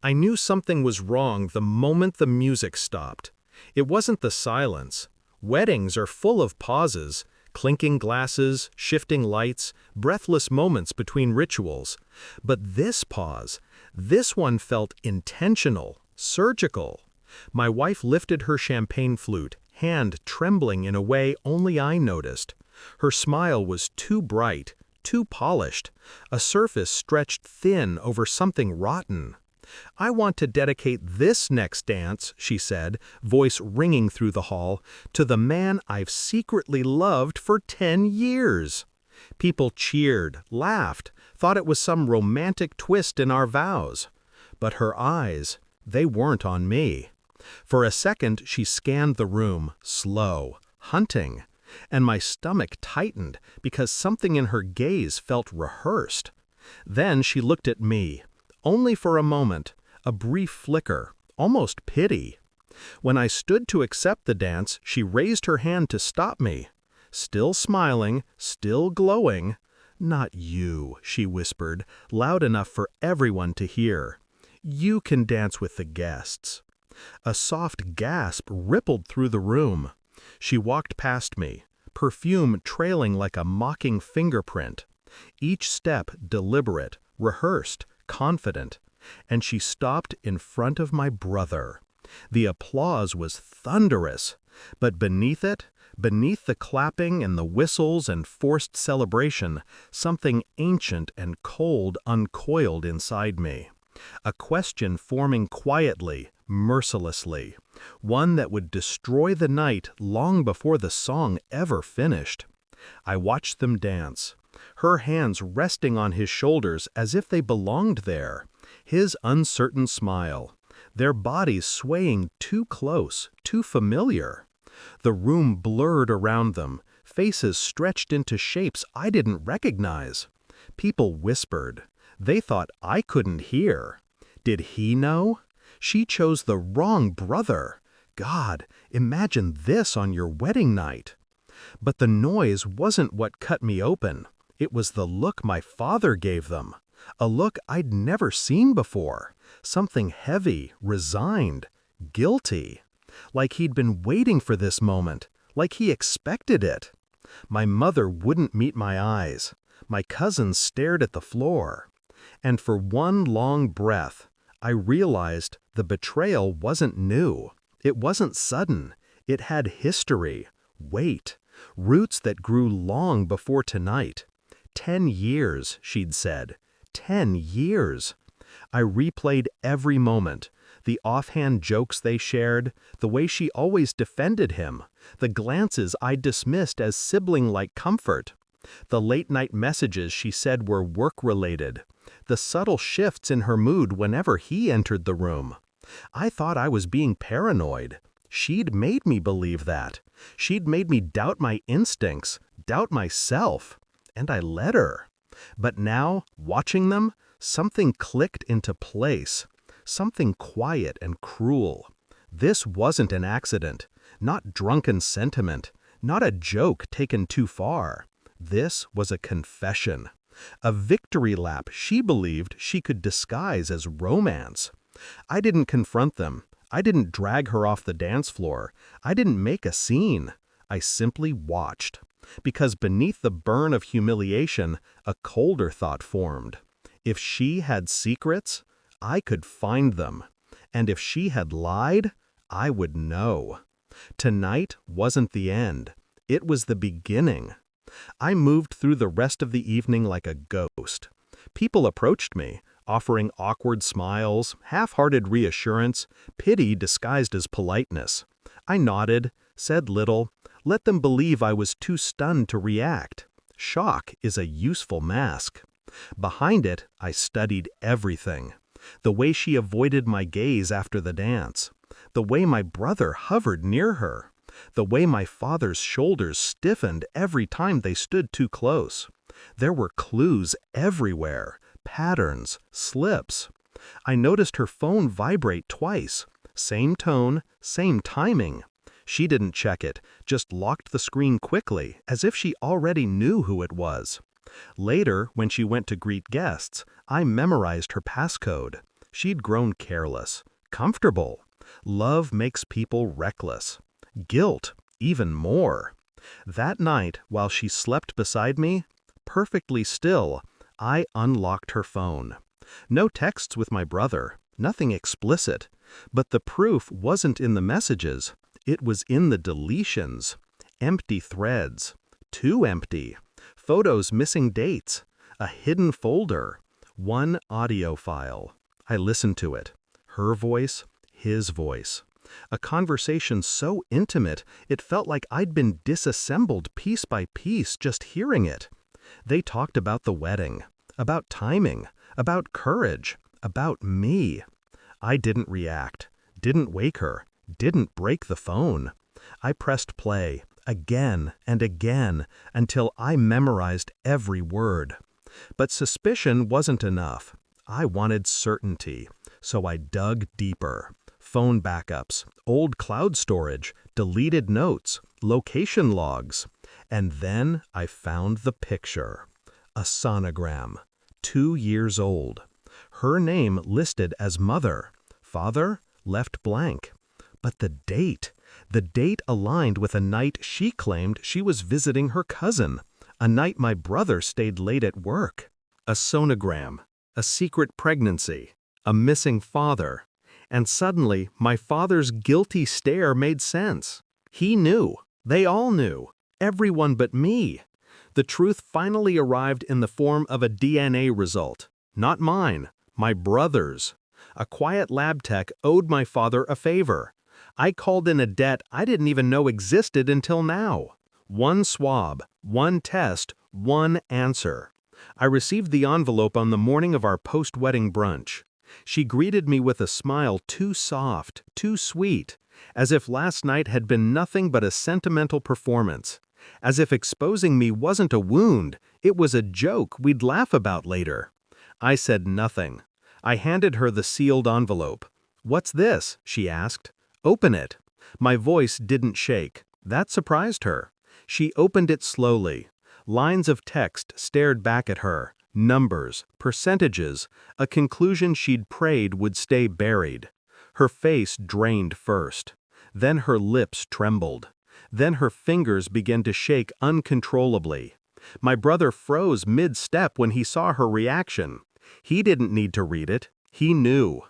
I knew something was wrong the moment the music stopped. It wasn't the silence. Weddings are full of pauses, clinking glasses, shifting lights, breathless moments between rituals. But this pause, this one felt intentional, surgical. My wife lifted her champagne flute, hand trembling in a way only I noticed. Her smile was too bright, too polished, a surface stretched thin over something rotten. "I want to dedicate this next dance," she said, voice ringing through the hall, "to the man I've secretly loved for 10 years." People cheered, laughed, thought it was some romantic twist in our vows. But her eyes, they weren't on me. For a second she scanned the room, slow, hunting, and my stomach tightened because something in her gaze felt rehearsed. Then she looked at me. Only for a moment, a brief flicker, almost pity. When I stood to accept the dance, she raised her hand to stop me. Still smiling, still glowing. "Not you," she whispered, loud enough for everyone to hear. "You can dance with the guests." A soft gasp rippled through the room. She walked past me, perfume trailing like a mocking fingerprint. Each step deliberate, rehearsed, confident, and she stopped in front of my brother. The applause was thunderous, but beneath it, beneath the clapping and the whistles and forced celebration, something ancient and cold uncoiled inside me. A question forming quietly, mercilessly, one that would destroy the night long before the song ever finished. I watched them dance, her hands resting on his shoulders as if they belonged there, his uncertain smile, their bodies swaying too close, too familiar. The room blurred around them, faces stretched into shapes I didn't recognize. People whispered. They thought I couldn't hear. Did he know? She chose the wrong brother. God, imagine this on your wedding night. But the noise wasn't what cut me open. It was the look my father gave them. A look I'd never seen before. Something heavy, resigned, guilty. Like he'd been waiting for this moment. Like he expected it. My mother wouldn't meet my eyes. My cousins stared at the floor. And for one long breath, I realized the betrayal wasn't new. It wasn't sudden. It had history, weight, roots that grew long before tonight. 10 years, she'd said. 10 years. I replayed every moment, the offhand jokes they shared, the way she always defended him, the glances I dismissed as sibling-like comfort, the late-night messages she said were work-related, the subtle shifts in her mood whenever he entered the room. I thought I was being paranoid. She'd made me believe that. She'd made me doubt my instincts, doubt myself. And I let her. But now, watching them, something clicked into place. Something quiet and cruel. This wasn't an accident, not drunken sentiment, not a joke taken too far. This was a confession. A victory lap she believed she could disguise as romance. I didn't confront them. I didn't drag her off the dance floor. I didn't make a scene. I simply watched. Because beneath the burn of humiliation, a colder thought formed. If she had secrets, I could find them. And if she had lied, I would know. Tonight wasn't the end. It was the beginning. I moved through the rest of the evening like a ghost. People approached me, offering awkward smiles, half-hearted reassurance, pity disguised as politeness. I nodded, said little, let them believe I was too stunned to react. Shock is a useful mask. Behind it, I studied everything. The way she avoided my gaze after the dance. The way my brother hovered near her. The way my father's shoulders stiffened every time they stood too close. There were clues everywhere, patterns, slips. I noticed her phone vibrate twice. Same tone, same timing. She didn't check it, just locked the screen quickly, as if she already knew who it was. Later, when she went to greet guests, I memorized her passcode. She'd grown careless, comfortable. Love makes people reckless. Guilt, even more. That night, while she slept beside me, perfectly still, I unlocked her phone. No texts with my brother, nothing explicit. But the proof wasn't in the messages, it was in the deletions. Empty threads. Too empty. Photos missing dates. A hidden folder. One audio file. I listened to it. Her voice, his voice. A conversation so intimate, it felt like I'd been disassembled piece by piece just hearing it. They talked about the wedding, about timing, about courage, about me. I didn't react, didn't wake her, didn't break the phone. I pressed play, again and again, until I memorized every word. But suspicion wasn't enough. I wanted certainty, so I dug deeper. Phone backups, old cloud storage, deleted notes, location logs. And then I found the picture. A sonogram, 2 years old. Her name listed as mother, father left blank. But the date aligned with a night she claimed she was visiting her cousin, a night my brother stayed late at work. A sonogram, a secret pregnancy, a missing father. And suddenly, my father's guilty stare made sense. He knew. They all knew. Everyone but me. The truth finally arrived in the form of a DNA result. Not mine, my brother's. A quiet lab tech owed my father a favor. I called in a debt I didn't even know existed until now. One swab, one test, one answer. I received the envelope on the morning of our post-wedding brunch. She greeted me with a smile too soft, too sweet, as if last night had been nothing but a sentimental performance. As if exposing me wasn't a wound, it was a joke we'd laugh about later. I said nothing. I handed her the sealed envelope. "What's this?" she asked. "Open it." My voice didn't shake. That surprised her. She opened it slowly. Lines of text stared back at her. Numbers, percentages, a conclusion she'd prayed would stay buried. Her face drained first. Then her lips trembled. Then her fingers began to shake uncontrollably. My brother froze mid-step when he saw her reaction. He didn't need to read it. He knew.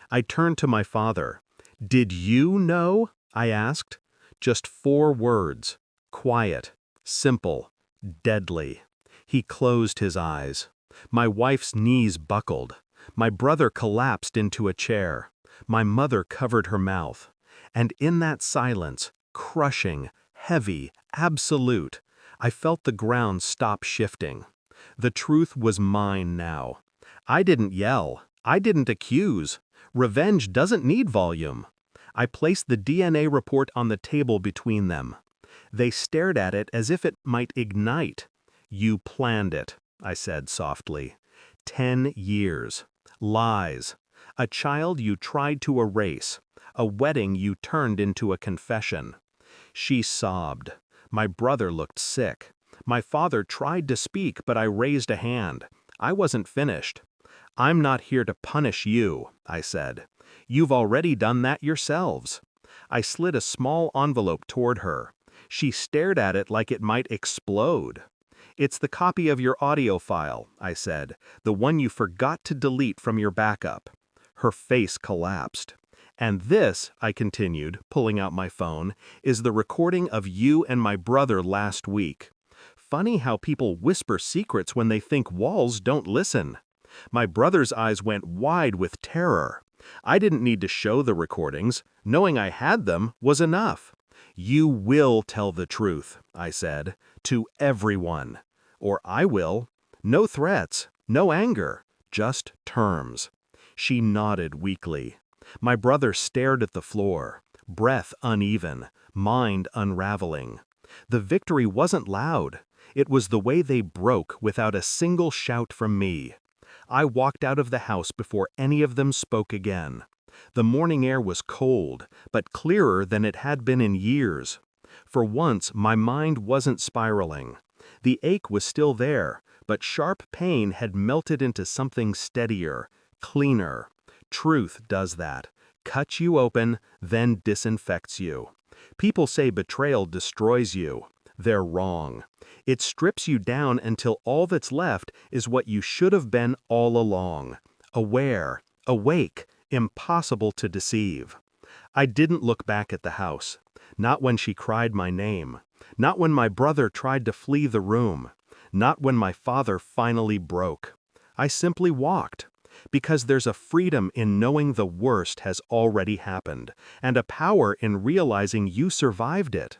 I turned to my father. "Did you know?" I asked. Just 4 words. Quiet, simple, deadly. He closed his eyes. My wife's knees buckled. My brother collapsed into a chair. My mother covered her mouth. And in that silence, crushing, heavy, absolute, I felt the ground stop shifting. The truth was mine now. I didn't yell. I didn't accuse. Revenge doesn't need volume. I placed the DNA report on the table between them. They stared at it as if it might ignite. "You planned it," I said softly. 10 years. Lies. A child you tried to erase. A wedding you turned into a confession. She sobbed. My brother looked sick. My father tried to speak, but I raised a hand. I wasn't finished. "I'm not here to punish you," I said. "You've already done that yourselves." I slid a small envelope toward her. She stared at it like it might explode. "It's the copy of your audio file," I said, "the one you forgot to delete from your backup." Her face collapsed. "And this," I continued, pulling out my phone, "is the recording of you and my brother last week. Funny how people whisper secrets when they think walls don't listen." My brother's eyes went wide with terror. I didn't need to show the recordings. Knowing I had them was enough. "You will tell the truth," I said, "to everyone. Or I will. No threats, no anger, just terms." She nodded weakly. My brother stared at the floor, breath uneven, mind unraveling. The victory wasn't loud. It was the way they broke without a single shout from me. I walked out of the house before any of them spoke again. The morning air was cold, but clearer than it had been in years. For once, my mind wasn't spiraling. The ache was still there, but sharp pain had melted into something steadier, cleaner. Truth does that. Cuts you open, then disinfects you. People say betrayal destroys you. They're wrong. It strips you down until all that's left is what you should have been all along. Aware, awake, impossible to deceive. I didn't look back at the house. Not when she cried my name. Not when my brother tried to flee the room. Not when my father finally broke. I simply walked. Because there's a freedom in knowing the worst has already happened, and a power in realizing you survived it.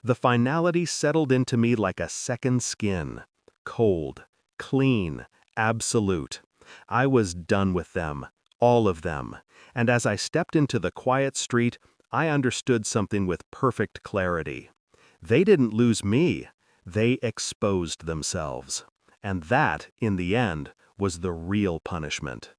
The finality settled into me like a second skin. Cold, clean, absolute. I was done with them, all of them. And as I stepped into the quiet street, I understood something with perfect clarity. They didn't lose me, they exposed themselves. And that, in the end, was the real punishment.